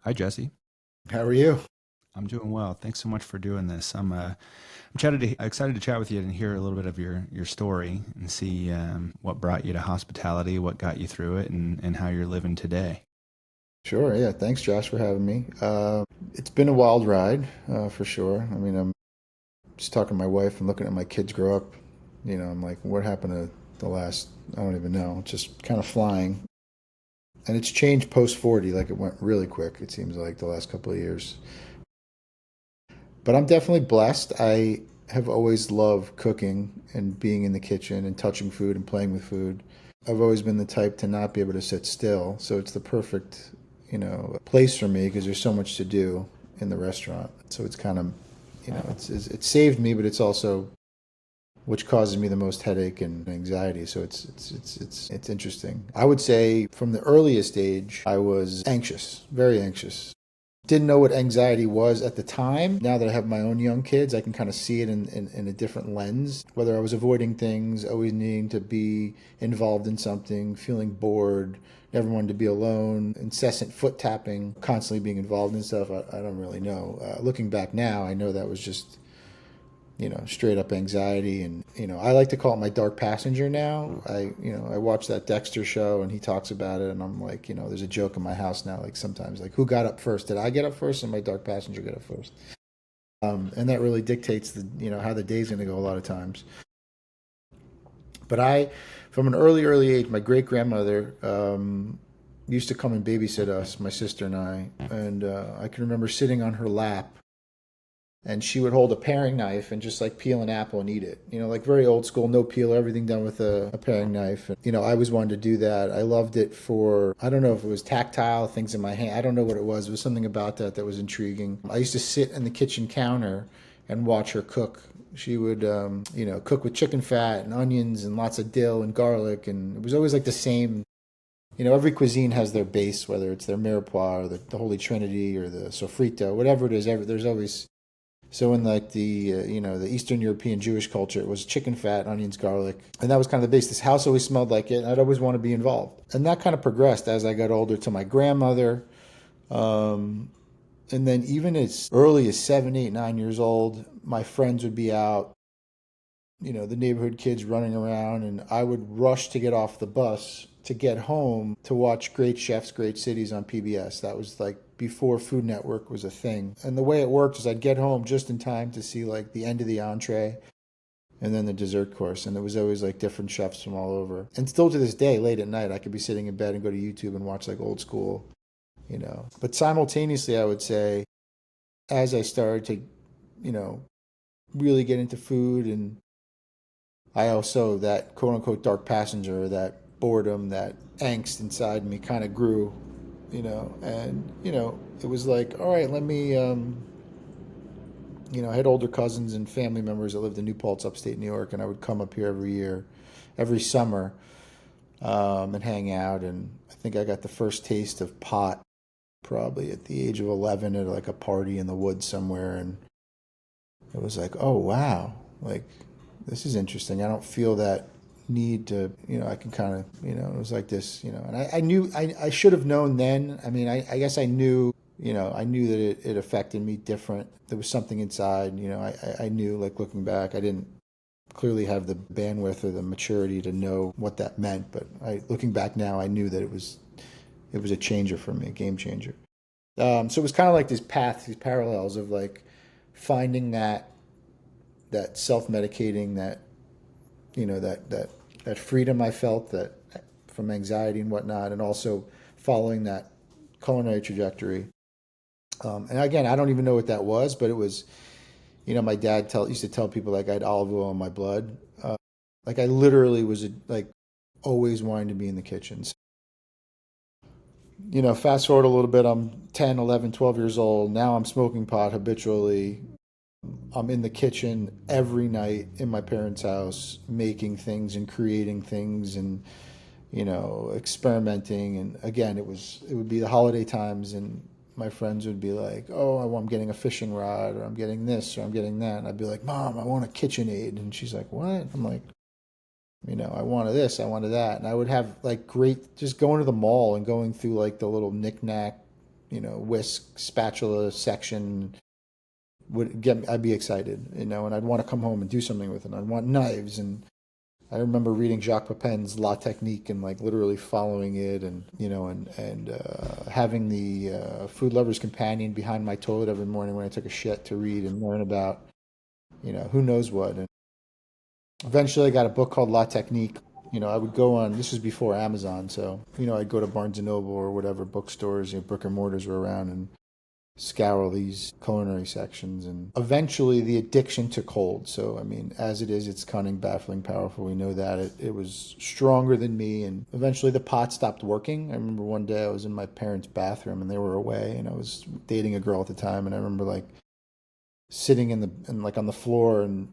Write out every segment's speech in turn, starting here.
Hi, Jesse. How are you? I'm doing well. Thanks so much for doing this. Excited to chat with you and hear a little bit of your story and see what brought you to hospitality, what got you through it, and how you're living today. Sure, yeah. Thanks, Josh, for having me. It's been a wild ride, for sure. I mean, I'm just talking to my wife and looking at my kids grow up. I'm like, what happened to the last, I don't even know, it's just kind of flying. And it's changed post 40, like it went really quick, it seems like the last couple of years. But I'm definitely blessed. I have always loved cooking and being in the kitchen and touching food and playing with food. I've always been the type to not be able to sit still, so it's the perfect, place for me because there's so much to do in the restaurant. So it's kind of, it's saved me, but it's also which causes me the most headache and anxiety. So it's interesting. I would say from the earliest age, I was anxious, very anxious. Didn't know what anxiety was at the time. Now that I have my own young kids, I can kind of see it in a different lens. Whether I was avoiding things, always needing to be involved in something, feeling bored, never wanted to be alone, incessant foot tapping, constantly being involved in stuff. I don't really know. Looking back now, I know that was just straight up anxiety. And, I like to call it my dark passenger now. I watch that Dexter show and he talks about it. And I'm like, there's a joke in my house now. Like sometimes, like, who got up first? Did I get up first or my dark passenger get up first? And that really dictates how the day's going to go a lot of times. But from an early age, my great grandmother used to come and babysit us, my sister and I. And I can remember sitting on her lap and she would hold a paring knife and just like peel an apple and eat it. Like very old school, no peeler, everything done with a paring knife. And, I always wanted to do that. I loved it for, I don't know if it was tactile, things in my hand. I don't know what it was. It was something about that was intriguing. I used to sit in the kitchen counter and watch her cook. She would, cook with chicken fat and onions and lots of dill and garlic. And it was always like the same. Every cuisine has their base, whether it's their mirepoix or the Holy Trinity or the sofrito, whatever it is. There's always so in like the Eastern European Jewish culture, it was chicken fat, onions, garlic, and that was kind of the base. This house always smelled like it, and I'd always want to be involved. And that kind of progressed as I got older to my grandmother, um, and then even as early as 7, 8, 9 years old, my friends would be out, the neighborhood kids running around, and I would rush to get off the bus to get home to watch Great Chefs, Great Cities on PBS. That was like before Food Network was a thing. And the way it worked is I'd get home just in time to see like the end of the entree and then the dessert course. And there was always like different chefs from all over. And still to this day, late at night, I could be sitting in bed and go to YouTube and watch like old school. But simultaneously, I would say, as I started to, you know, really get into food and I also, that quote unquote dark passenger, that boredom, that angst inside me kind of grew, and it was like, all right, let me, I had older cousins and family members that lived in New Paltz, upstate New York, and I would come up here every year, every summer, and hang out. And I think I got the first taste of pot probably at the age of 11 at like a party in the woods somewhere. And it was like, oh, wow, like this is interesting. I don't feel that need to, I can kind of, it was like this, and I knew, I should have known then. I mean, I guess I knew, I knew that it affected me different. There was something inside, I knew, like looking back, I didn't clearly have the bandwidth or the maturity to know what that meant. But looking back now, I knew that it was a changer for me, a game changer. So it was kind of like this path, these parallels of like finding that self-medicating, that freedom I felt that from anxiety and whatnot, and also following that culinary trajectory. And again, I don't even know what that was, but it was, my dad used to tell people like I had olive oil in my blood. Like I literally was like always wanting to be in the kitchen. Fast forward a little bit, I'm 10, 11, 12 years old. Now I'm smoking pot habitually. I'm in the kitchen every night in my parents' house, making things and creating things and, experimenting. And again, it would be the holiday times and my friends would be like, oh, I'm getting a fishing rod or I'm getting this or I'm getting that. And I'd be like, Mom, I want a KitchenAid. And she's like, what? I'm like, I wanted this, I wanted that. And I would have like just going to the mall and going through like the little knickknack, whisk, spatula section I'd be excited, and I'd want to come home and do something with it. I'd want knives, and I remember reading Jacques Pepin's La Technique and like literally following it, and having the Food Lover's Companion behind my toilet every morning when I took a shit to read and learn about who knows what. And eventually I got a book called La Technique. I would go on, this was before Amazon, so I'd go to Barnes and Noble or whatever bookstores, brick and mortars were around, and scour these culinary sections. And eventually the addiction took hold. So as it is, it's cunning, baffling, powerful. We know that it was stronger than me. And eventually the pot stopped working. I remember one day I was in my parents' bathroom and they were away, and I was dating a girl at the time, and I remember like sitting on the floor, and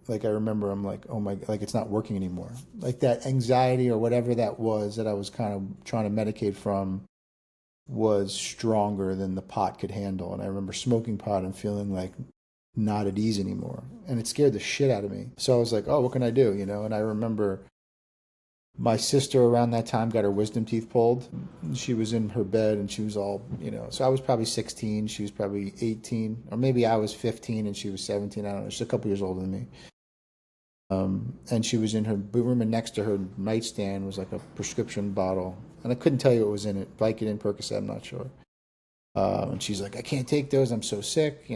like I remember I'm like, oh my, like it's not working anymore. Like that anxiety or whatever that was that I was kind of trying to medicate from was stronger than the pot could handle. And I remember smoking pot and feeling like not at ease anymore. And it scared the shit out of me. So I was like, oh, what can I do? And I remember my sister around that time got her wisdom teeth pulled. She was in her bed and she was all, so I was probably 16. She was probably 18, or maybe I was 15 and she was 17. I don't know. She's a couple years older than me. And she was in her room, and next to her nightstand was like a prescription bottle. And I couldn't tell you what was in it. Vicodin, Percocet, I'm not sure. And she's like, I can't take those. I'm so sick,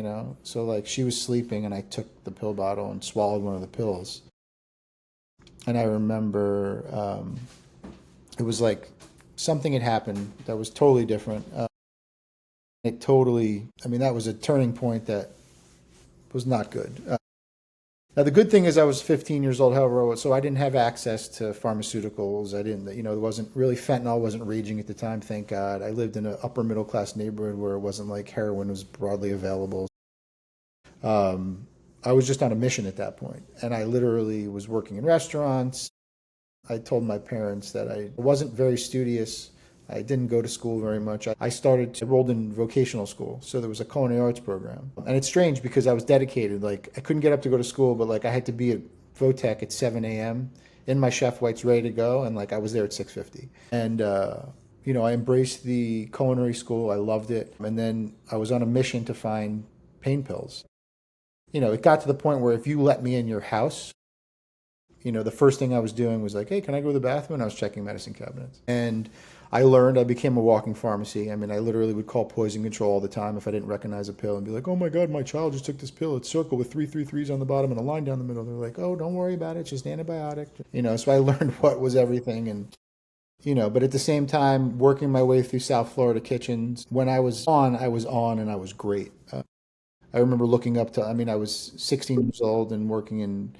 So like she was sleeping, and I took the pill bottle and swallowed one of the pills. And I remember it was like something had happened that was totally different. That was a turning point that was not good. Now, the good thing is I was 15 years old, however, so I didn't have access to pharmaceuticals. I didn't, there wasn't really, fentanyl wasn't raging at the time, thank God. I lived in an upper middle class neighborhood where it wasn't like heroin was broadly available. I was just on a mission at that point, and I literally was working in restaurants. I told my parents that I wasn't very studious. I didn't go to school very much. I enrolled in vocational school, so there was a culinary arts program. And it's strange because I was dedicated. Like, I couldn't get up to go to school, but like I had to be at Votech at 7 a.m. in my chef whites ready to go, and like I was there at 6:50. And I embraced the culinary school. I loved it. And then I was on a mission to find pain pills. It got to the point where if you let me in your house, the first thing I was doing was like, hey, can I go to the bathroom? And I was checking medicine cabinets. And I became a walking pharmacy. I literally would call poison control all the time if I didn't recognize a pill and be like, oh my God, my child just took this pill. It's circle with 333s on the bottom and a line down the middle. They're like, oh, don't worry about it. It's just antibiotic. So I learned what was everything. And, but at the same time, working my way through South Florida kitchens, when I was on and I was great. I remember looking up to, I was 16 years old and working in,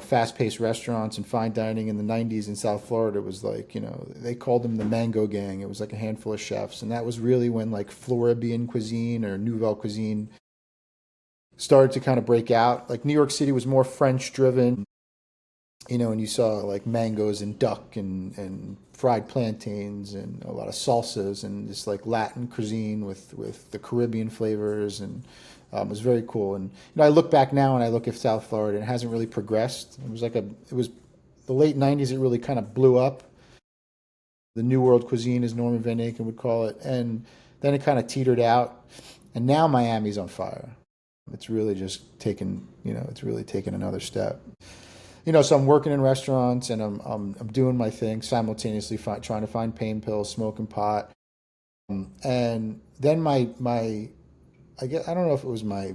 fast-paced restaurants and fine dining in the 90s in South Florida. It was like, they called them the Mango Gang. It was like a handful of chefs. And that was really when like Floridian cuisine or Nouvelle cuisine started to kind of break out. Like New York City was more French-driven, and you saw like mangoes and duck and fried plantains and a lot of salsas and this like Latin cuisine with the Caribbean flavors, and it was very cool. And I look back now and I look at South Florida, and it hasn't really progressed. It was the late 90s. It really kind of blew up. The New World cuisine, as Norman Van Aken would call it, and then it kind of teetered out. And now Miami's on fire. It's really just taken, it's really taken another step. So I'm working in restaurants and I'm doing my thing simultaneously, trying to find pain pills, smoking pot, and then I guess I don't know if it was my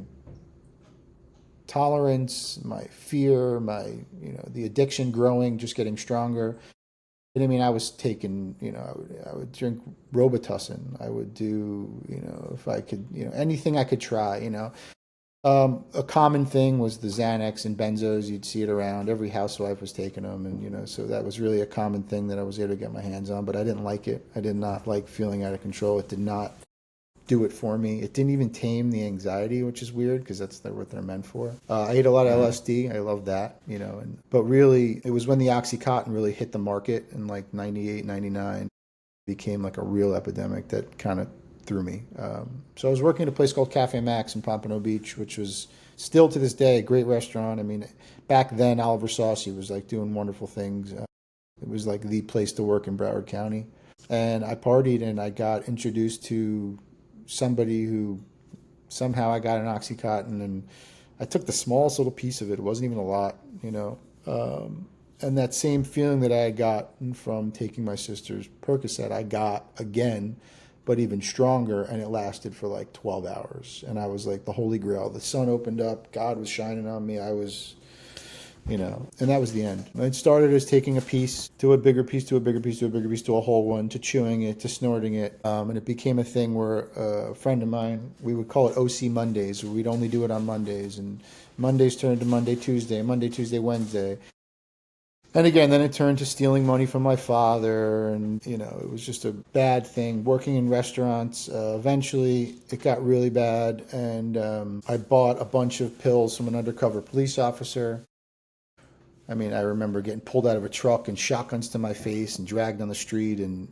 tolerance, my fear, the addiction growing, just getting stronger. And I was taking, I would drink Robitussin. I would do, if I could, anything I could try, A common thing was the Xanax and benzos. You'd see it around. Every housewife was taking them, and so that was really a common thing that I was able to get my hands on. But I didn't like it. I did not like feeling out of control. It did not do it for me. It didn't even tame the anxiety, which is weird because that's what they're meant for. I ate a lot of LSD. I love that, but really it was when the Oxycontin really hit the market in like 98, 99. It became like a real epidemic that kind of threw me. So I was working at a place called Cafe Max in Pompano Beach, which was still to this day a great restaurant. Back then Oliver Saucy was like doing wonderful things. It was like the place to work in Broward County. And I partied and I got introduced to somebody who somehow I got an Oxycontin, and I took the smallest little piece of it. It wasn't even a lot, you know. And that same feeling that I had gotten from taking my sister's Percocet, I got again, but even stronger, and it lasted for like 12 hours. And I was like the Holy Grail. The sun opened up, God was shining on me. I was, you know, and that was the end. It started as taking a piece to a bigger piece to a bigger piece to a bigger piece to a whole one, to chewing it, to snorting it. And it became a thing where a friend of mine, we would call it OC Mondays, where we'd only do it on Mondays. And Mondays turned to Monday, Tuesday, Monday, Tuesday, Wednesday. And again, then it turned to stealing money from my father, and you know, it was just a bad thing. Working in restaurants, eventually it got really bad, and I bought a bunch of pills from an undercover police officer. I mean, I remember getting pulled out of a truck and shotguns to my face and dragged on the street, and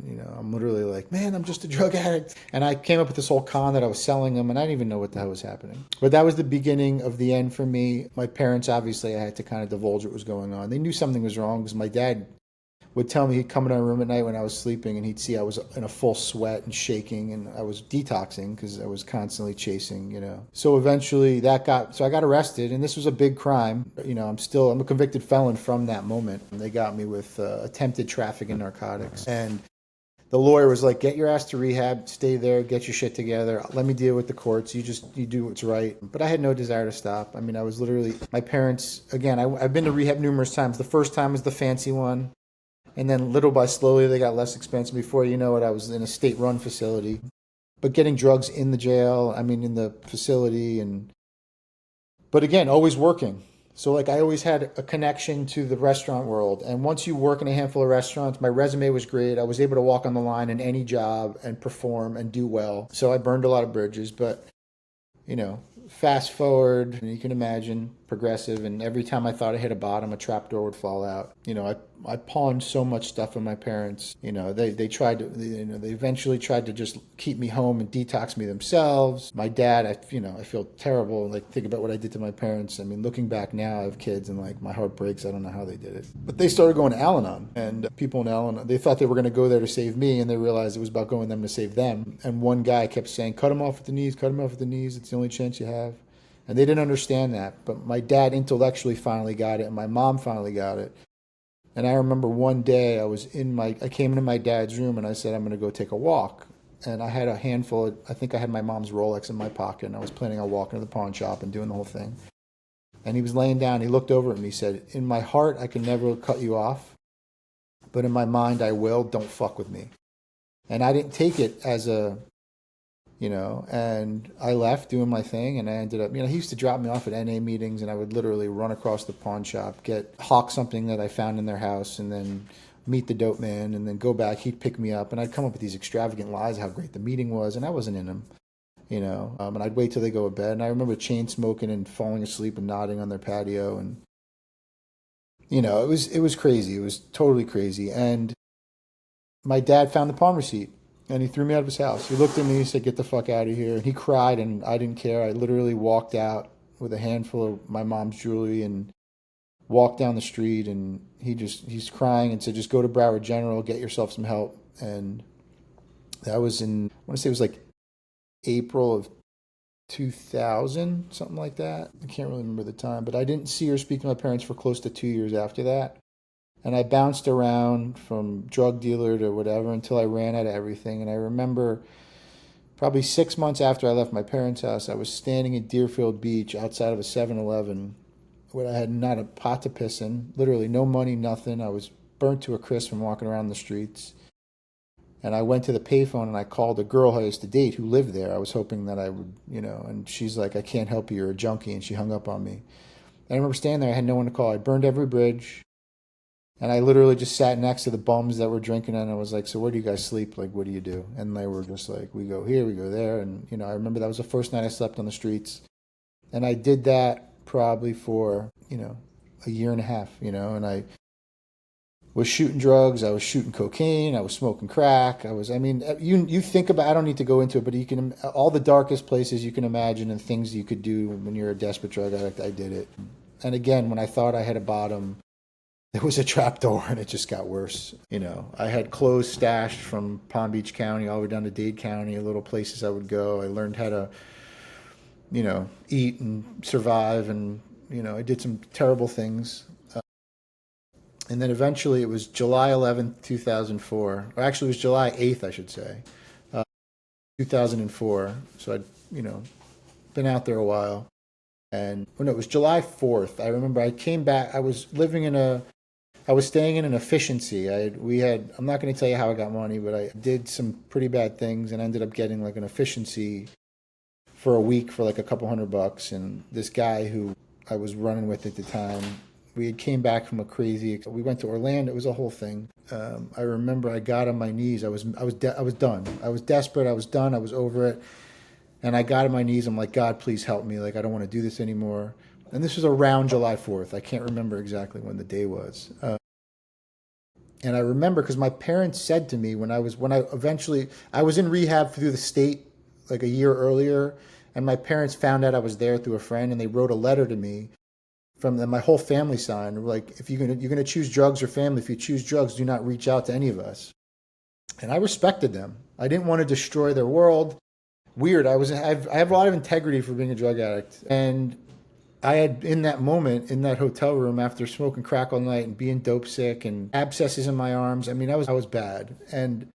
you know, I'm literally like, man, I'm just a drug addict. And I came up with this whole con that I was selling them, and I didn't even know what the hell was happening. But that was the beginning of the end for me. My parents, obviously, I had to kind of divulge what was going on. They knew something was wrong because my dad would tell me, he'd come in our room at night when I was sleeping, and he'd see I was in a full sweat and shaking, and I was detoxing because I was constantly chasing, you know. So eventually so I got arrested, and this was a big crime. You know, I'm a convicted felon from that moment. And they got me with attempted trafficking in narcotics. And the lawyer was like, get your ass to rehab, stay there, get your shit together. Let me deal with the courts. You do what's right. But I had no desire to stop. I mean, I was literally, my parents, again, I've been to rehab numerous times. The first time was the fancy one. And then little by slowly, they got less expensive. Before you know it, I was in a state-run facility. But getting drugs in the jail, I mean, in the facility. But again, always working. So like I always had a connection to the restaurant world. And once you work in a handful of restaurants, my resume was great. I was able to walk on the line in any job and perform and do well. So I burned a lot of bridges. But, you know, fast forward, and you can imagine, progressive, and every time I thought I hit a bottom, a trapdoor would fall out. You know, I pawned so much stuff on my parents. You know, they tried to, you know, they eventually tried to just keep me home and detox me themselves. My dad, I feel terrible, like think about what I did to my parents. I mean, looking back now, I have kids, and like my heart breaks. I don't know how they did it. But they started going to Al-Anon, and people in Al-Anon, they thought they were going to go there to save me, and they realized it was about going them to save them. And one guy kept saying, cut them off at the knees, cut them off at the knees. It's the only chance you have. And they didn't understand that. But my dad intellectually finally got it, and my mom finally got it. And I remember one day I came into my dad's room, and I said, I'm going to go take a walk. And I had a handful I think I had my mom's Rolex in my pocket, and I was planning on walking to the pawn shop and doing the whole thing. And he was laying down, he looked over at me, he said, in my heart, I can never cut you off, but in my mind, I will. Don't fuck with me. And I didn't take it as a, you know, and I left doing my thing, and I ended up, you know, he used to drop me off at NA meetings, and I would literally run across the pawn shop, hawk something that I found in their house, and then meet the dope man, and then go back. He'd pick me up, and I'd come up with these extravagant lies how great the meeting was, and I wasn't in them, you know. And I'd wait till they go to bed, and I remember chain smoking and falling asleep and nodding on their patio, and you know, it was crazy. It was totally crazy. And my dad found the pawn receipt, and he threw me out of his house. He looked at me, he said, get the fuck out of here. And he cried, and I didn't care. I literally walked out with a handful of my mom's jewelry and walked down the street, and he's crying and said, just go to Broward General, get yourself some help. And that was I want to say it was like April of 2000, something like that. I can't really remember the time, but I didn't see or speak to my parents for close to 2 years after that. And I bounced around from drug dealer to whatever until I ran out of everything. And I remember probably 6 months after I left my parents' house, I was standing at Deerfield Beach outside of a 7-Eleven where I had not a pot to piss in, literally no money, nothing. I was burnt to a crisp from walking around the streets. And I went to the payphone, and I called a girl I used to date who lived there. I was hoping that I would, you know, and she's like, I can't help you, you're a junkie. And she hung up on me. And I remember standing there, I had no one to call. I burned every bridge. And I literally just sat next to the bums that were drinking, and I was like, so where do you guys sleep? Like, what do you do? And they were just like, we go here, we go there. And, you know, I remember that was the first night I slept on the streets. And I did that probably for, you know, a year and a half, you know, and I was shooting drugs, I was shooting cocaine, I was smoking crack, you think about, I don't need to go into it, but you can, all the darkest places you can imagine and things you could do when you're a desperate drug addict, I did it. And again, when I thought I had a bottom, there was a trap door and it just got worse. You know, I had clothes stashed from Palm Beach County all the way down to Dade County, little places I would go. I learned how to, eat and survive. And, I did some terrible things. And then eventually it was July 11th, 2004. Or actually, it was July 8th, I should say, 2004. So I'd, been out there a while. And when it was July 4th, I remember I came back. I was staying in an efficiency. I'm not going to tell you how I got money, but I did some pretty bad things and ended up getting like an efficiency for a week for like a couple $100. And this guy who I was running with at the time, we had came back from we went to Orlando. It was a whole thing. I remember I got on my knees. I was done. I was desperate. I was done. I was over it. And I got on my knees. I'm like, God, please help me. Like, I don't want to do this anymore. And this was around July 4th. I can't remember exactly when the day was. And I remember because my parents said to me I was in rehab through the state like a year earlier, and my parents found out I was there through a friend, and they wrote a letter to me from them. My whole family signed, like, if you're gonna choose drugs or family, if you choose drugs, do not reach out to any of us. And I respected them. I didn't want to destroy their world. Weird. I have a lot of integrity for being a drug addict, and I had, in that moment, in that hotel room, after smoking crack all night and being dope sick and abscesses in my arms, I mean, I was bad. And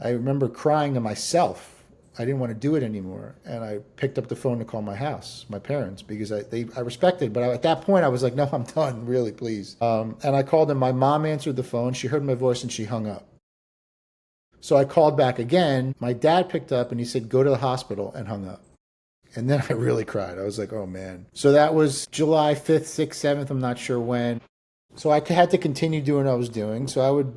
I remember crying to myself. I didn't want to do it anymore. And I picked up the phone to call my house, my parents, because I respected. But at that point, I was like, no, I'm done, really, please. And I called them. My mom answered the phone. She heard my voice and she hung up. So I called back again. My dad picked up and he said, go to the hospital, and hung up. And then I really cried. I was like, oh, man. So that was July 5th, 6th, 7th. I'm not sure when. So I had to continue doing what I was doing. So I would,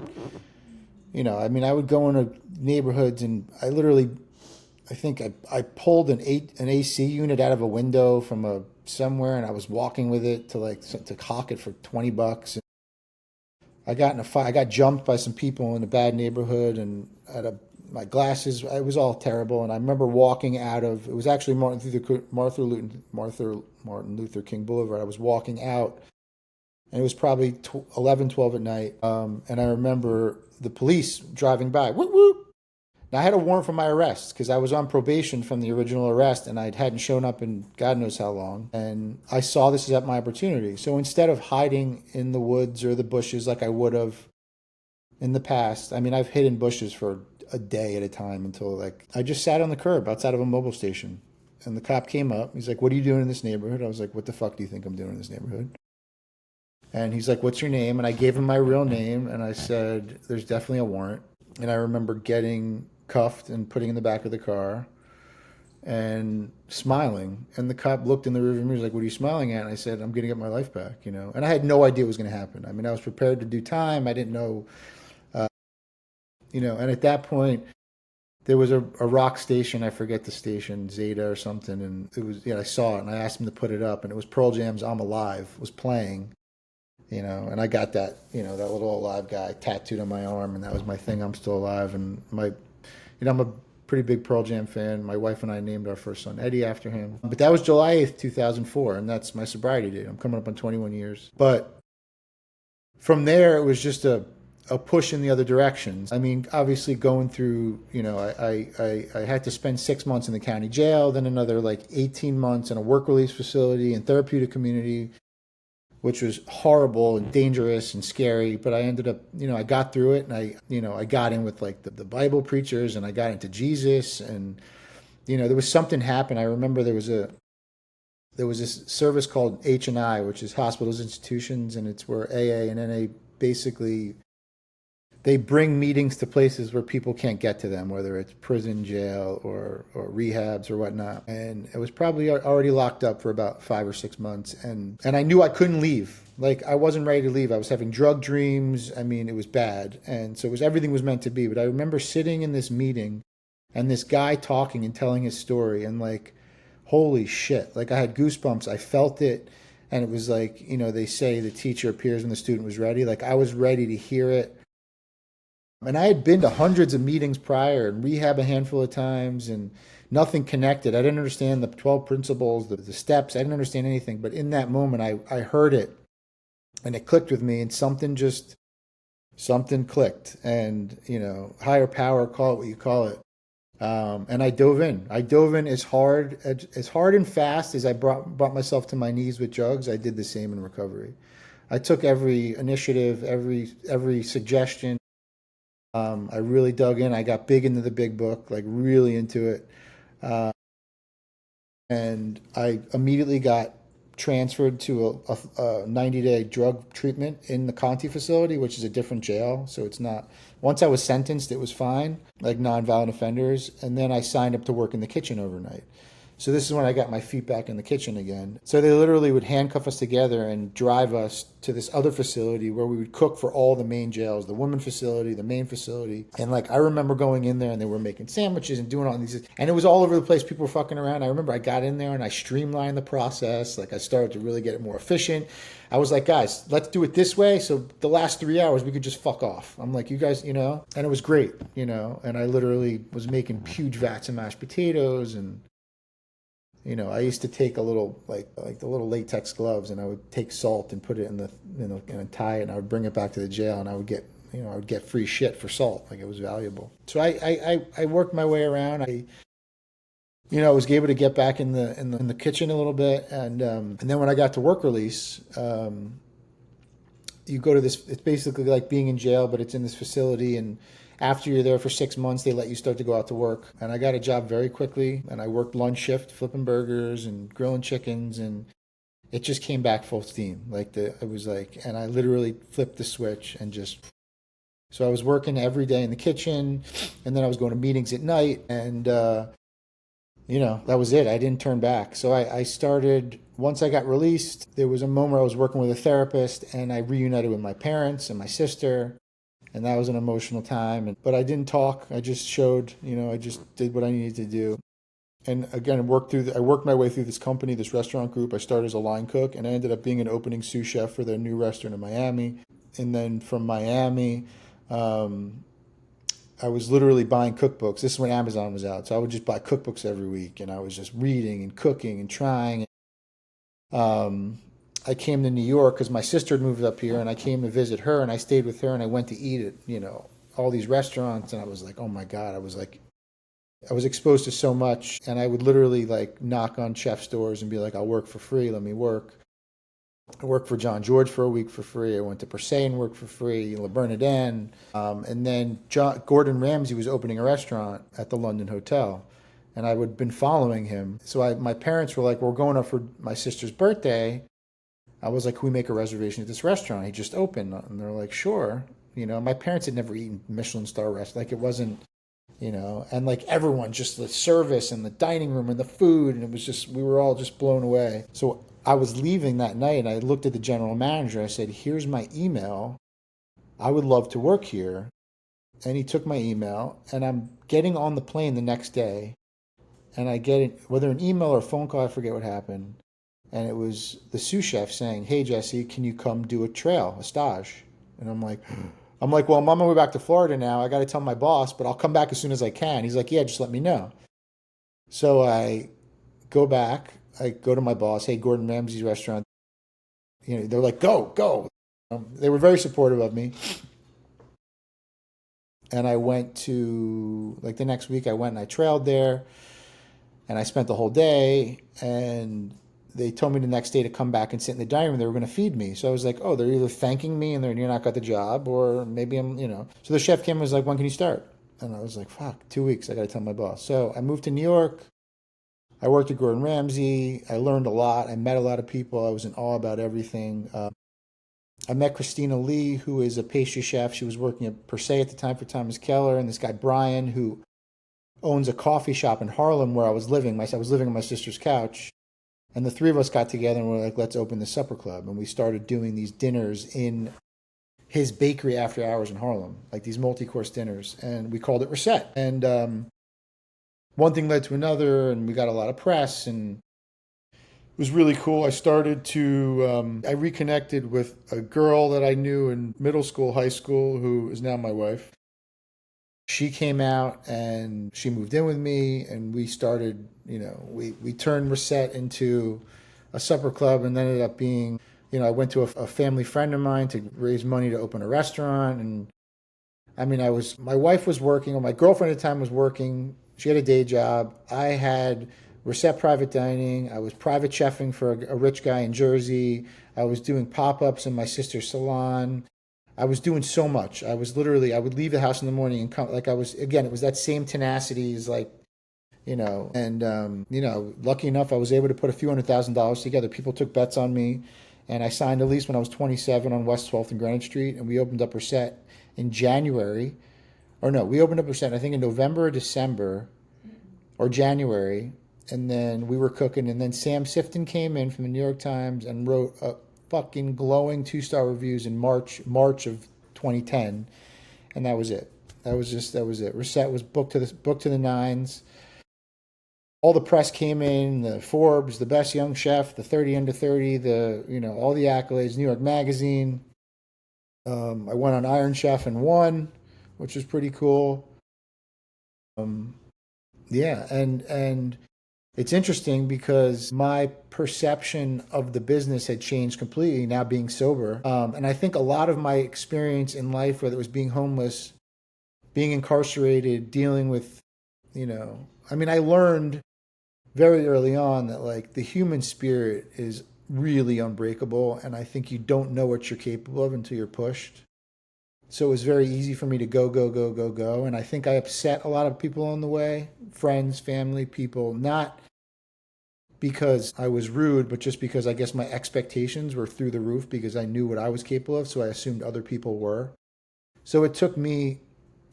I would go into neighborhoods, and I think I pulled an AC unit out of a window from somewhere, and I was walking with it to hawk it for $20. I got in a fight. I got jumped by some people in a bad neighborhood, and my glasses. It was all terrible. And I remember walking out of. It was actually Martin Luther King Boulevard. I was walking out, and it was probably 11, 12 at night. And I remember the police driving by. Whoop whoop. Now, I had a warrant for my arrest because I was on probation from the original arrest, and I hadn't shown up in God knows how long. And I saw this as my opportunity. So instead of hiding in the woods or the bushes like I would have in the past, I mean, I've hid in bushes for a day at a time until I just sat on the curb outside of a mobile station. And the cop came up. He's like, what are you doing in this neighborhood? I was like, what the fuck do you think I'm doing in this neighborhood? And he's like, what's your name? And I gave him my real name, and I said, there's definitely a warrant. And I remember getting cuffed and putting in the back of the car and smiling. And the cop looked in the rearview mirror, like, what are you smiling at? And I said, I'm going to get my life back, And I had no idea what was going to happen. I mean, I was prepared to do time. I didn't know, and at that point, there was a rock station. I forget the station, Zeta or something. And it was, I saw it, and I asked him to put it up, and it was Pearl Jam's I'm Alive was playing. And I got that little alive guy tattooed on my arm, and that was my thing. I'm still alive. And I'm a pretty big Pearl Jam fan. My wife and I named our first son Eddie after him. But that was July 8th, 2004, and that's my sobriety date. I'm coming up on 21 years. But from there, it was just a push in the other directions. I mean, obviously going through, I had to spend 6 months in the county jail, then another 18 months in a work release facility and therapeutic community, which was horrible and dangerous and scary. But I ended up, I got through it, and I got in with the Bible preachers, and I got into Jesus, and, there was something happened. I remember there was this service called H&I, which is hospitals, institutions, and it's where AA and NA basically, they bring meetings to places where people can't get to them, whether it's prison, jail, or rehabs or whatnot. And it was probably already locked up for about 5 or 6 months. And I knew I couldn't leave. I wasn't ready to leave. I was having drug dreams. I mean, it was bad. And so everything was meant to be. But I remember sitting in this meeting and this guy talking and telling his story, and holy shit. I had goosebumps. I felt it. And it was they say the teacher appears when the student was ready. I was ready to hear it. And I had been to hundreds of meetings prior and rehab a handful of times, and nothing connected. I didn't understand the 12 principles, the steps. I didn't understand anything. But in that moment, I heard it. and it clicked with me, and something clicked, and higher power, call it what you call it. And I dove in. I dove in as hard and fast as I brought myself to my knees with drugs. I did the same in recovery. I took every initiative, every suggestion. I really dug in. I got big into the big book, like really into it. Uh, and I immediately got transferred to a 90-day drug treatment in the Conti facility, which is a different jail. So it's not, once I was sentenced, it was fine, like nonviolent offenders. And then I signed up to work in the kitchen overnight. So this is when I got my feet back in the kitchen again. So they literally would handcuff us together and drive us to this other facility where we would cook for all the main jails, the women facility, the main facility. And like, I remember going in there and they were making sandwiches and doing all these, and it was all over the place. People were fucking around. I remember I got in there and I streamlined the process. Like I started to really get it more efficient. I was like, guys, let's do it this way. So the last 3 hours we could just fuck off. I'm like, you guys, and it was great, and I literally was making huge vats of mashed potatoes. And I used to take a little, like the little latex gloves, and I would take salt and put it in the, and tie it, and I would bring it back to the jail, and I would get free shit for salt. Like it was valuable. So I worked my way around. I was able to get back in the kitchen a little bit, and then when I got to work release, you go to this. It's basically like being in jail, but it's in this facility, and after you're there for 6 months, they let you start to go out to work. And I got a job very quickly, and I worked lunch shift, flipping burgers and grilling chickens, and it just came back full steam. It was like, and I literally flipped the switch and just. So I was working every day in the kitchen, and then I was going to meetings at night, and that was it. I didn't turn back. So I started, once I got released, there was a moment where I was working with a therapist, and I reunited with my parents and my sister. And that was an emotional time. But I didn't talk. I just showed, I just did what I needed to do. And again, I worked my way through this company, this restaurant group. I started as a line cook, and I ended up being an opening sous chef for their new restaurant in Miami. And then from Miami, I was literally buying cookbooks. This is when Amazon was out. So I would just buy cookbooks every week, and I was just reading and cooking and trying. I came to New York because my sister had moved up here, and I came to visit her, and I stayed with her, and I went to eat at, all these restaurants, and I was like, oh my God, I was exposed to so much, and I would literally like knock on chef's doors and be like, I'll work for free, let me work. I worked for John George for a week for free. I went to Per Se and worked for free, Le Bernardin. And then Gordon Ramsay was opening a restaurant at the London Hotel, and I had been following him. So my parents were like, we're going up for my sister's birthday. I was like, can we make a reservation at this restaurant? He just opened. And they're like, sure. My parents had never eaten Michelin star restaurant. Like it wasn't, and like everyone, just the service and the dining room and the food. And it was just, we were all just blown away. So I was leaving that night, and I looked at the general manager. I said, here's my email. I would love to work here. And he took my email, and I'm getting on the plane the next day. And I get it, whether an email or a phone call, I forget what happened. And it was the sous chef saying, hey, Jesse, can you come do a stage? And I'm like, well, I'm on my way back to Florida now. I got to tell my boss, but I'll come back as soon as I can. He's like, yeah, just let me know. So I go back. I go to my boss, hey, Gordon Ramsay's restaurant. They're like, go. They were very supportive of me. And I went to, like the next week, I went and I trailed there. And I spent the whole day, and they told me the next day to come back and sit in the dining room. They were going to feed me. So I was like, oh, they're either thanking me and you're not got the job, or maybe I'm. So the chef came and was like, when can you start? And I was like, fuck, 2 weeks. I got to tell my boss. So I moved to New York. I worked at Gordon Ramsay. I learned a lot. I met a lot of people. I was in awe about everything. I met Christina Lee, who is a pastry chef. She was working at Per Se at the time for Thomas Keller. And this guy, Brian, who owns a coffee shop in Harlem where I was living. I was living on my sister's couch. And the three of us got together and we're like, let's open the supper club. And we started doing these dinners in his bakery after hours in Harlem, like these multi-course dinners. And we called it Reset. And one thing led to another, and we got a lot of press, and it was really cool. I reconnected with a girl that I knew in middle school, high school, who is now my wife. She came out and she moved in with me, and we started, we turned Reset into a supper club, and ended up being I went to a family friend of mine to raise money to open a restaurant. And I mean, my wife was working, or my girlfriend at the time was working. She had a day job. I had Reset Private Dining. I was private chefing for a rich guy in Jersey. I was doing pop-ups in my sister's salon. I was doing so much. I would leave the house in the morning and come, like again, it was that same tenacity as like, and, lucky enough, I was able to put a few $100,000 together. People took bets on me, and I signed a lease when I was 27 on West 12th and Greenwich Street, and we opened up Reset in January. Or no, we opened up Reset, I think in November or December or January, and then we were cooking, and then Sam Sifton came in from the New York Times and wrote a fucking glowing 2-star reviews in March of 2010, and that was it. That was it. Reset was booked to the nines. All the press came in, the Forbes, the best young chef, the 30 under 30, all the accolades, New York Magazine. I went on Iron Chef and won, which was pretty cool. Yeah, and it's interesting because my perception of the business had changed completely now being sober. And I think a lot of my experience in life, whether it was being homeless, being incarcerated, dealing with, I learned very early on that like the human spirit is really unbreakable. And I think you don't know what you're capable of until you're pushed. So it was very easy for me to go, go, go, go, go. And I think I upset a lot of people on the way, friends, family, people, not because I was rude, but just because I guess my expectations were through the roof because I knew what I was capable of. So I assumed other people were. So it took me,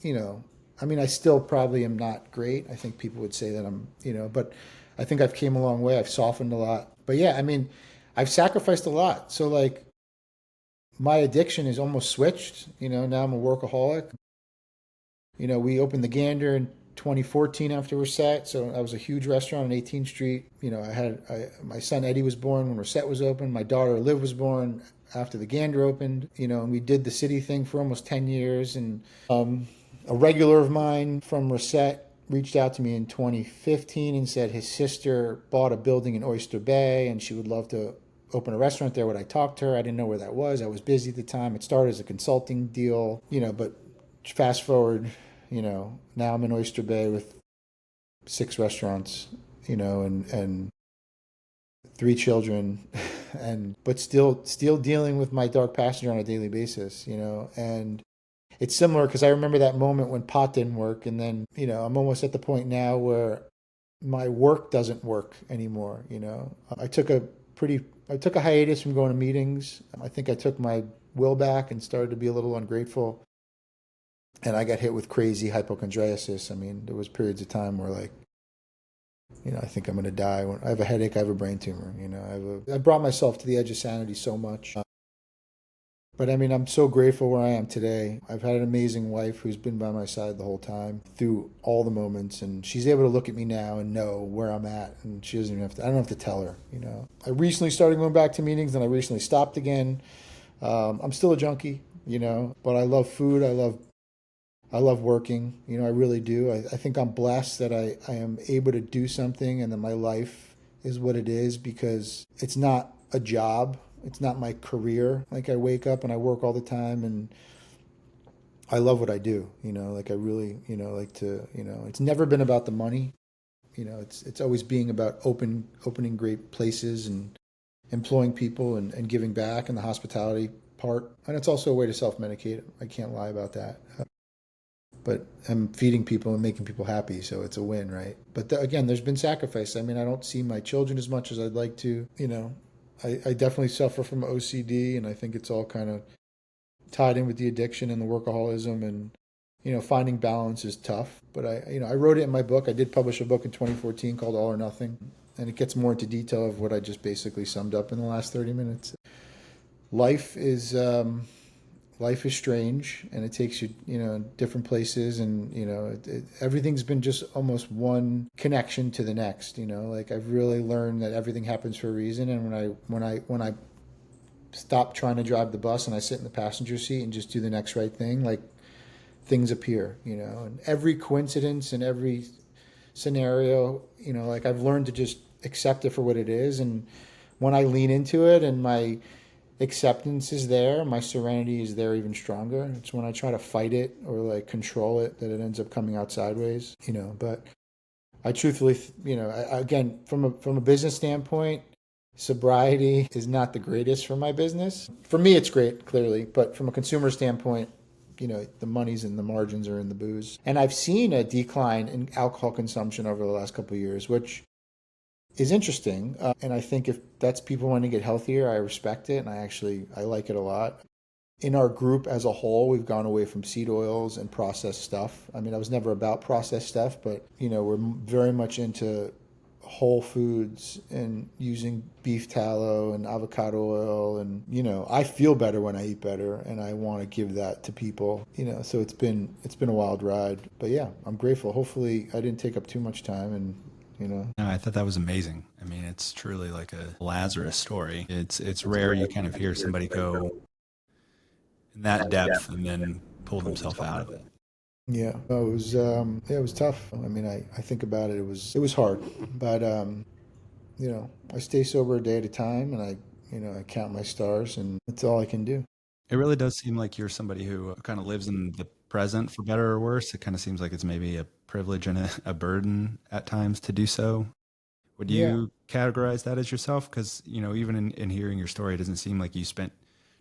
I still probably am not great. I think people would say that I'm, but I think I've came a long way. I've softened a lot. But yeah, I've sacrificed a lot. So like my addiction is almost switched. Now I'm a workaholic. We opened the Gander in 2014 after Reset. So that was a huge restaurant on 18th Street. My son Eddie was born when Reset was open. My daughter Liv was born after the Gander opened. And we did the city thing for almost 10 years. And a regular of mine from Reset reached out to me in 2015 and said his sister bought a building in Oyster Bay and she would love to open a restaurant there. Would I talk to her? I didn't know where that was. I was busy at the time. It started as a consulting deal, but fast forward, now I'm in Oyster Bay with 6 restaurants, and 3 children, but still dealing with my dark passenger on a daily basis, and it's similar because I remember that moment when pot didn't work, and then I'm almost at the point now where my work doesn't work anymore. I took a hiatus from going to meetings. I think I took my will back and started to be a little ungrateful. And I got hit with crazy hypochondriasis. There was periods of time where like, I think I'm going to die. I have a headache. I have a brain tumor. I brought myself to the edge of sanity so much. But I'm so grateful where I am today. I've had an amazing wife who's been by my side the whole time through all the moments. And she's able to look at me now and know where I'm at. And she doesn't even have to, I don't have to tell her, I recently started going back to meetings and I recently stopped again. I'm still a junkie, but I love food. I love working, I really do. I think I'm blessed that I am able to do something and that my life is what it is because it's not a job. It's not my career. Like I wake up and I work all the time and I love what I do, like I really, like to, it's never been about the money. It's always being about opening great places and employing people and giving back and the hospitality part. And it's also a way to self-medicate. I can't lie about that. But I'm feeding people and making people happy, so it's a win, right? But again, there's been sacrifice. I don't see my children as much as I'd like to. I definitely suffer from OCD, and I think it's all kind of tied in with the addiction and the workaholism, and finding balance is tough. But I wrote it in my book. I did publish a book in 2014 called All or Nothing, and it gets more into detail of what I just basically summed up in the last 30 minutes. Life is strange and it takes you, different places and, everything's been just almost one connection to the next, like I've really learned that everything happens for a reason. And when I stop trying to drive the bus and I sit in the passenger seat and just do the next right thing, like things appear, and every coincidence and every scenario, like I've learned to just accept it for what it is. And when I lean into it and my acceptance is there, my serenity is there even stronger. It's when I try to fight it or like control it that it ends up coming out sideways, you know. But I truthfully, again, from a business standpoint, sobriety is not the greatest for my business. For me, it's great, clearly, but from a consumer standpoint, the money's and the margins are in the booze. And I've seen a decline in alcohol consumption over the last couple of years, which is interesting. And I think if that's people wanting to get healthier, I respect it, and I like it a lot. In our group as a whole, we've gone away from seed oils and processed stuff. I mean, I was never about processed stuff, but we're very much into whole foods and using beef tallow and avocado oil, and I feel better when I eat better, and I want to give that to people. So it's been a wild ride, but yeah, I'm grateful. Hopefully I didn't take up too much time, and No, I thought that was amazing. I mean, it's truly like a Lazarus story. It's rare you kind of hear somebody go in that depth and then pull themselves out of it. yeah, it was tough. I mean, I think about it, it was hard, but I stay sober a day at a time, and I count my stars, and that's all I can do. It really does seem like you're somebody who kind of lives in the present for better or worse. It kind of seems like it's maybe a privilege and a burden at times to do so. Would Yeah. you categorize that as yourself? Because, even in hearing your story, it doesn't seem like you spent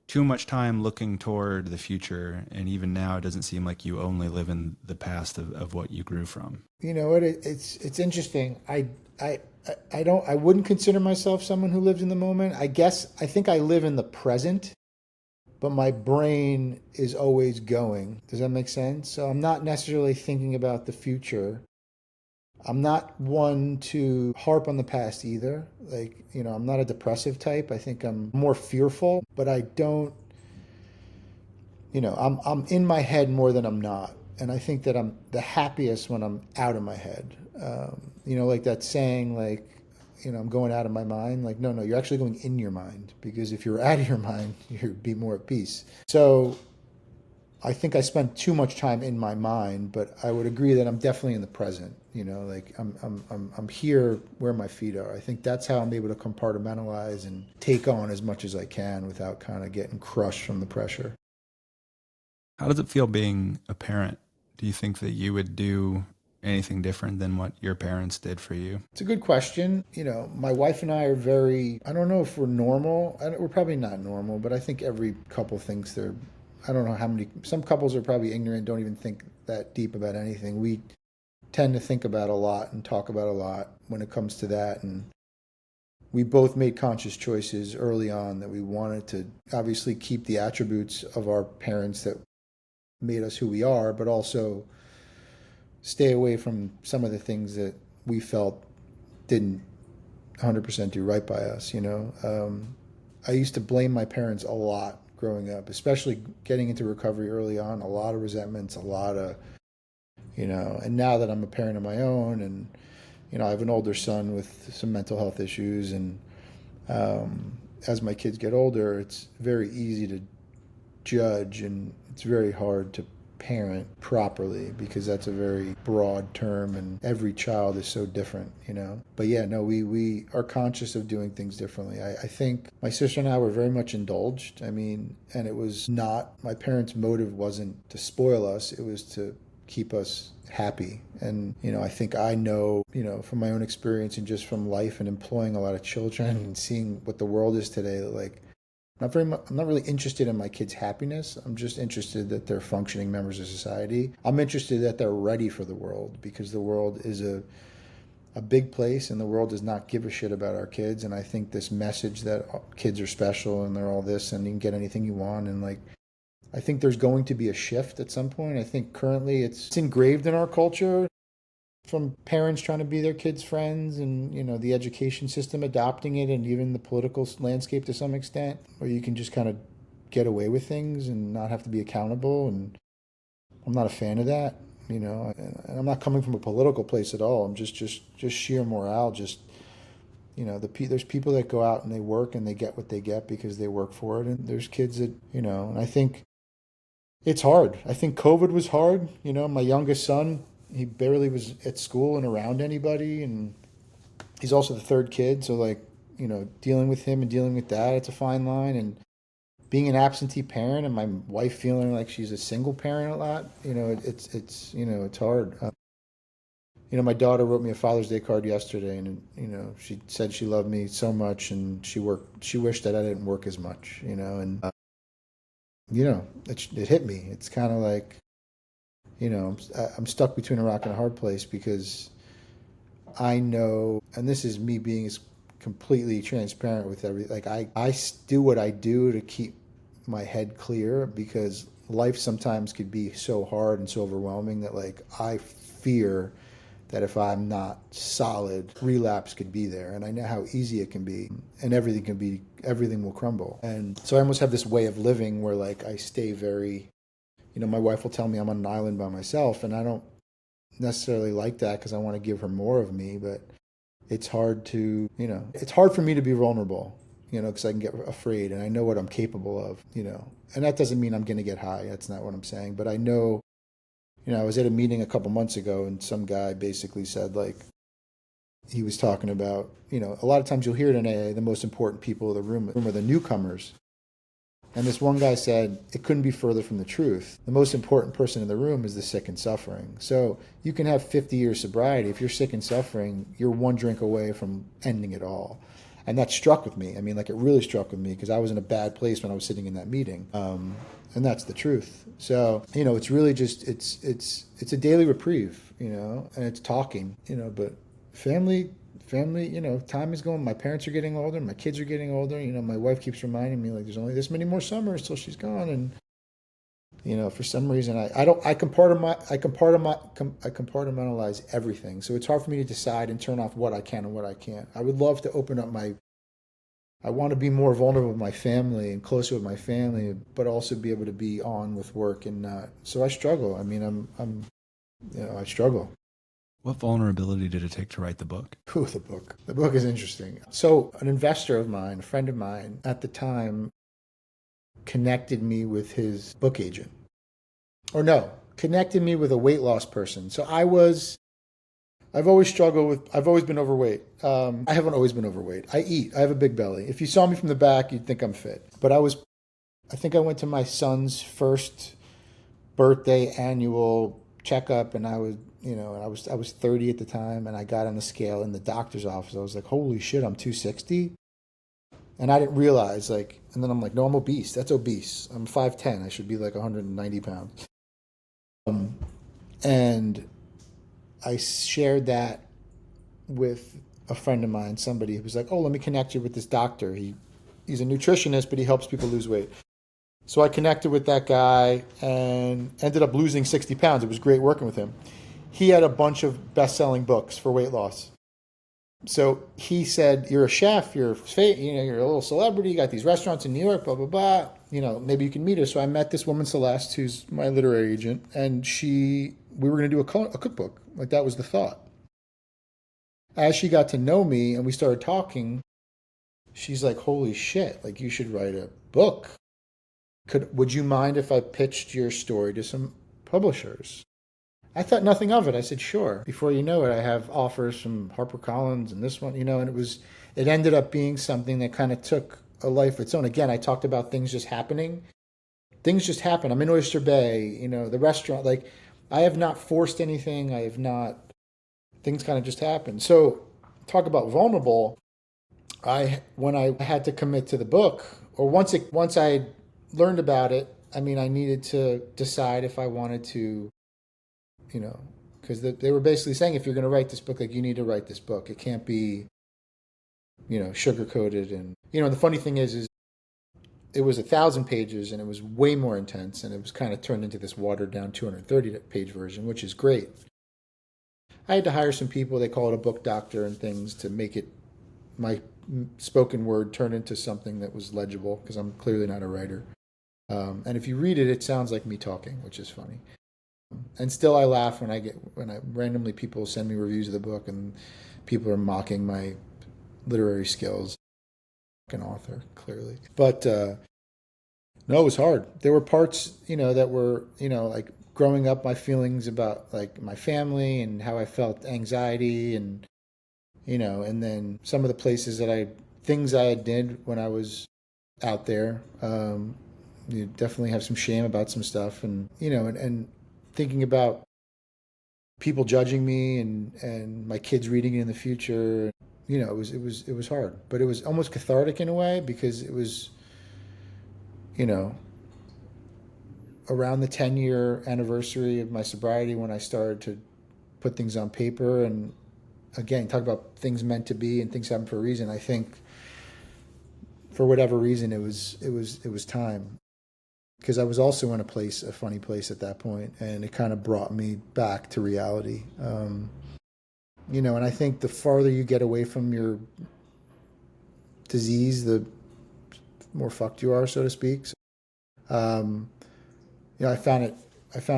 too much time looking toward the future. And even now, it doesn't seem like you only live in the past of what you grew from. You know what? It's interesting. I I wouldn't consider myself someone who lives in the moment. I think I live in the present, but my brain is always going. Does that make sense? So I'm not necessarily thinking about the future. I'm not one to harp on the past either. Like, I'm not a depressive type. I think I'm more fearful, but I don't, I'm in my head more than I'm not. And I think that I'm the happiest when I'm out of my head. Like that saying, like, I'm going out of my mind. Like, no, you're actually going in your mind, because if you're out of your mind, you'd be more at peace. So I think I spent too much time in my mind, but I would agree that I'm definitely in the present. Like I'm here where my feet are. I think that's how I'm able to compartmentalize and take on as much as I can without kind of getting crushed from the pressure. How does it feel being a parent? Do you think that you would do anything different than what your parents did for you? It's a good question. My wife and I are very, I don't know if we're normal. We're probably not normal, but I think every couple thinks they're, I don't know how many, some couples are probably ignorant, don't even think that deep about anything. We tend to think about a lot and talk about a lot when it comes to that. And we both made conscious choices early on that we wanted to obviously keep the attributes of our parents that made us who we are, but also stay away from some of the things that we felt didn't 100% do right by us. I used to blame my parents a lot growing up, especially getting into recovery early on. A lot of resentments, a lot of, and now that I'm a parent of my own, and I have an older son with some mental health issues, and as my kids get older, it's very easy to judge, and it's very hard to parent properly, because that's a very broad term, and every child is so different. But yeah, no, we are conscious of doing things differently. I think my sister and I were very much indulged. I mean, and it was not, my parents' motive wasn't to spoil us, it was to keep us happy. And I think I know, from my own experience and just from life and employing a lot of children and seeing what the world is today, like, I'm not really interested in my kids' happiness. I'm just interested that they're functioning members of society. I'm interested that they're ready for the world, because the world is a big place, and the world does not give a shit about our kids. And I think this message that kids are special and they're all this and you can get anything you want, and like, I think there's going to be a shift at some point. I think currently it's engraved in our culture, from parents trying to be their kids' friends, and the education system adopting it, and even the political landscape to some extent, where you can just kind of get away with things and not have to be accountable. And I'm not a fan of that. And I'm not coming from a political place at all. I'm just sheer morale. Just there's people that go out and they work and they get what they get because they work for it, and there's kids that and I think it's hard. I think COVID was hard. My youngest son, he barely was at school and around anybody, and he's also the third kid, so like, dealing with him and dealing with that, it's a fine line. And being an absentee parent and my wife feeling like she's a single parent a lot, it's hard. My daughter wrote me a Father's Day card yesterday, and she said she loved me so much, and she wished that I didn't work as much, and it hit me. It's kind of like, I'm stuck between a rock and a hard place because I know, and this is me being as completely transparent with everything. Like I do what I do to keep my head clear because life sometimes could be so hard and so overwhelming that like I fear that if I'm not solid, relapse could be there. And I know how easy it can be, and everything will crumble. And so I almost have this way of living where like I stay very, my wife will tell me I'm on an island by myself, and I don't necessarily like that because I want to give her more of me, but it's hard for me to be vulnerable, because I can get afraid and I know what I'm capable of, and that doesn't mean I'm going to get high. That's not what I'm saying. But I know, I was at a meeting a couple months ago and some guy basically said, like, he was talking about, a lot of times you'll hear it in AA, the most important people of the room are the newcomers. And this one guy said, it couldn't be further from the truth. The most important person in the room is the sick and suffering. So you can have 50 years sobriety. If you're sick and suffering, you're one drink away from ending it all. And that struck with me. I mean, like it really struck with me because I was in a bad place when I was sitting in that meeting. And that's the truth. So, it's really just, it's a daily reprieve, and it's talking, but family, time is going. My parents are getting older. My kids are getting older. My wife keeps reminding me like there's only this many more summers till she's gone. And, for some reason I compartmentalize everything. So it's hard for me to decide and turn off what I can and what I can't. I would love to open up I want to be more vulnerable with my family and closer with my family, but also be able to be on with work and not. So I struggle. I mean, I struggle. What vulnerability did it take to write the book? Ooh, the book. The book is interesting. So an investor of mine, a friend of mine at the time, connected me with his book agent. Or no, connected me with a weight loss person. So I've always been overweight. I haven't always been overweight. I eat. I have a big belly. If you saw me from the back, you'd think I'm fit. But I think I went to my son's first birthday annual checkup, and I was 30 at the time, and I got on the scale in the doctor's office. I was like, holy shit, I'm 260. And I didn't realize, like, and then I'm like, no, I'm obese. That's obese. I'm 5'10". I should be like 190 pounds. And I shared that with a friend of mine, somebody who was like, oh, let me connect you with this doctor. He's a nutritionist, but he helps people lose weight. So I connected with that guy and ended up losing 60 pounds. It was great working with him. He had a bunch of best-selling books for weight loss. So he said, you're a chef, you're a little celebrity, you got these restaurants in New York, blah, blah, blah. Maybe you can meet her. So I met this woman, Celeste, who's my literary agent, and we were going to do a cookbook. Like that was the thought. As she got to know me and we started talking, she's like, holy shit, like you should write a book. Would you mind if I pitched your story to some publishers? I thought nothing of it. I said, sure. Before you know it, I have offers from HarperCollins and this one, and it ended up being something that kind of took a life of its own. Again, I talked about things just happening. Things just happen. I'm in Oyster Bay, the restaurant, like I have not forced anything. Things kind of just happen. So talk about vulnerable. When I had to commit to the book, or once I learned about it, I needed to decide if I wanted to, because they were basically saying, if you're going to write this book, like you need to write this book. It can't be, sugar coated. And, the funny thing is it was 1,000 pages and it was way more intense, and it was kind of turned into this watered down 230-page version, which is great. I had to hire some people. They call it a book doctor and things to make it, my spoken word turn into something that was legible, because I'm clearly not a writer. And if you read it, it sounds like me talking, which is funny. And still I laugh when randomly people send me reviews of the book and people are mocking my literary skills. An author, clearly. But no, it was hard. There were parts, that were, like growing up, my feelings about like my family and how I felt anxiety and, and then some of the things I did when I was out there. You definitely have some shame about some stuff, and and thinking about people judging me and my kids reading it in the future. It was hard, but it was almost cathartic in a way because it was you know around the 10-year anniversary of my sobriety when I started to put things on paper and again talk about things meant to be and things happen for a reason. I think for whatever reason it was time because I was also in a funny place at that point, and it kind of brought me back to reality. And I think the farther you get away from your disease, the more fucked you are, so to speak. So, um, I found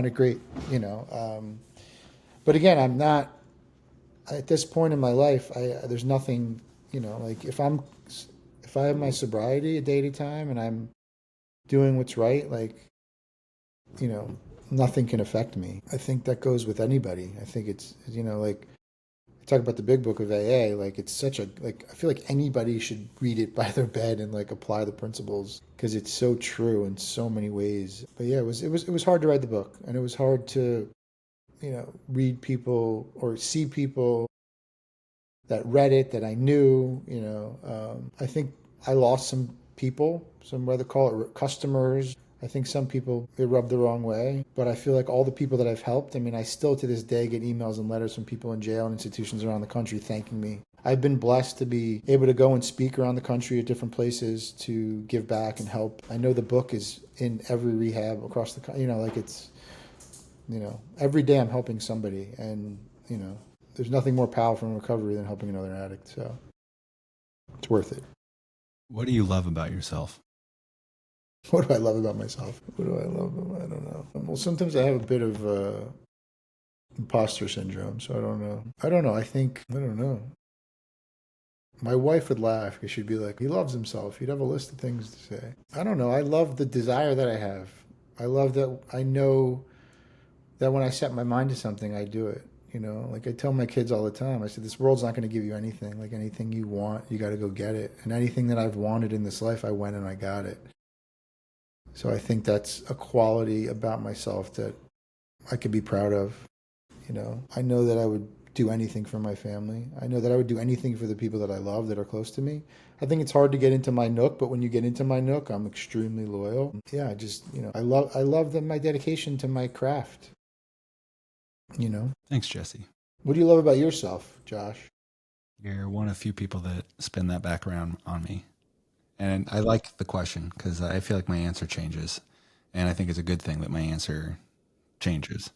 it great. But again, I'm not at this point in my life. There's nothing, like if I have my sobriety a day at a time and I'm doing what's right, like you know, nothing can affect me. I think that goes with anybody. I think it's like talk about the big book of AA, like it's such a like I feel like anybody should read it by their bed and like apply the principles because it's so true in so many ways. But yeah, it was hard to write the book, and it was hard to read people or see people that read it that I knew. I think I lost some people, some whether call it customers. I think some people they rub the wrong way, but I feel like all the people that I've helped. I mean, I still to this day get emails and letters from people in jail and institutions around the country thanking me. I've been blessed to be able to go and speak around the country at different places to give back and help. I know the book is in every rehab across the country. Like it's every day I'm helping somebody, and there's nothing more powerful in recovery than helping another addict. So it's worth it. What do you love about yourself? What do I love about myself? What do I love about? I don't know. Well, sometimes I have a bit of imposter syndrome, so I don't know. I don't know. I don't know. My wife would laugh because she'd be like, he loves himself. He'd have a list of things to say. I don't know. I love the desire that I have. I love that I know that when I set my mind to something, I do it. Like I tell my kids all the time, I said, this world's not going to give you anything. Like anything you want, you got to go get it. And anything that I've wanted in this life, I went and I got it. So I think that's a quality about myself that I could be proud of. I know that I would do anything for my family. I know that I would do anything for the people that I love that are close to me. I think it's hard to get into my nook, but when you get into my nook, I'm extremely loyal. Yeah, I just, I love my dedication to my craft. Thanks, Jesse. What do you love about yourself, Josh? You're one of few people that spin that back around on me. And I like the question because I feel like my answer changes. And I think it's a good thing that my answer changes.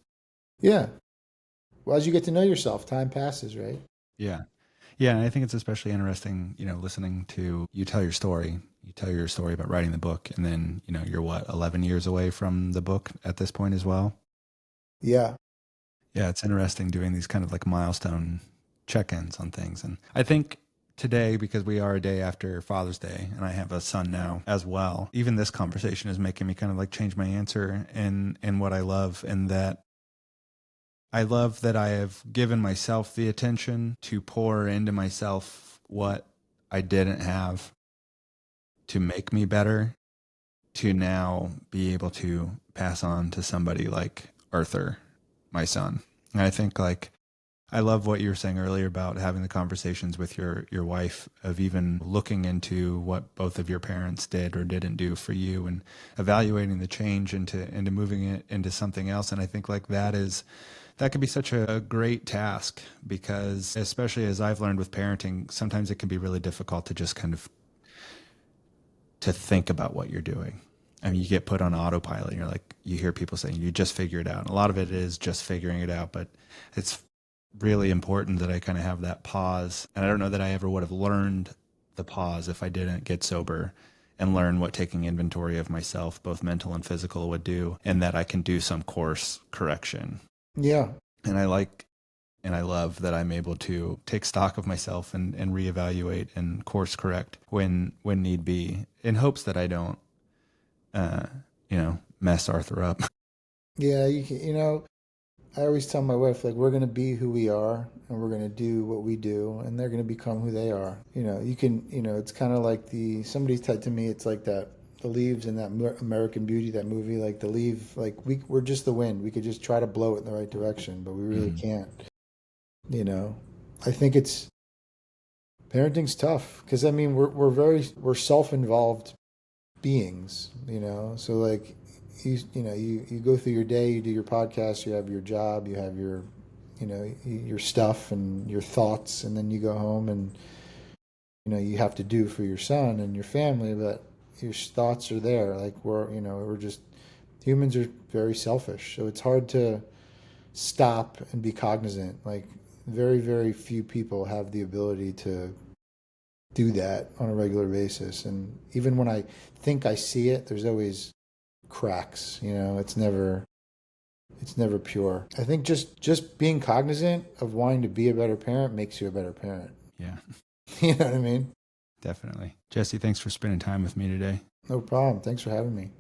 Yeah. Well, as you get to know yourself, time passes, right? Yeah. Yeah. And I think it's especially interesting, listening to you tell your story. You tell your story about writing the book. And then, you're what, 11 years away from the book at this point as well? Yeah. Yeah. It's interesting doing these kind of like milestone check ins on things. And I think today, because we are a day after Father's Day and I have a son now as well, even this conversation is making me kind of like change my answer in what I love, and that I love that I have given myself the attention to pour into myself what I didn't have to make me better, to now be able to pass on to somebody like Arthur, my son. And I think like I love what you were saying earlier about having the conversations with your wife, of even looking into what both of your parents did or didn't do for you and evaluating the change into moving it into something else. And I think like that could be such a great task, because especially as I've learned with parenting, sometimes it can be really difficult to just kind of to think about what you're doing. I mean, you get put on autopilot and you're like, you hear people saying you just figure it out. And a lot of it is just figuring it out, but it's really important that I kind of have that pause. And I don't know that I ever would have learned the pause if I didn't get sober and learn what taking inventory of myself, both mental and physical, would do, and that I can do some course correction. Yeah. And I love that I'm able to take stock of myself and reevaluate and course correct when need be, in hopes that I don't, mess Arthur up. Yeah. I always tell my wife, like, we're going to be who we are and we're going to do what we do and they're going to become who they are. You can, it's kind of like somebody said to me, it's like that, the leaves in that American Beauty, that movie, like the leaf, like we're just the wind. We could just try to blow it in the right direction, but we really Mhm. can't, you know. I think parenting's tough because I mean, we're self-involved beings, so like you go through your day, you do your podcast, you have your job, you have your stuff and your thoughts, and then you go home and you have to do for your son and your family, but your thoughts are there. Like we're just humans are very selfish, so it's hard to stop and be cognizant. Like very, very few people have the ability to do that on a regular basis. And even when I think I see it, there's always cracks. It's never pure. I think just being cognizant of wanting to be a better parent makes you a better parent. Yeah, You know what I mean? definitely. Jesse, thanks for spending time with me today. No problem. Thanks for having me.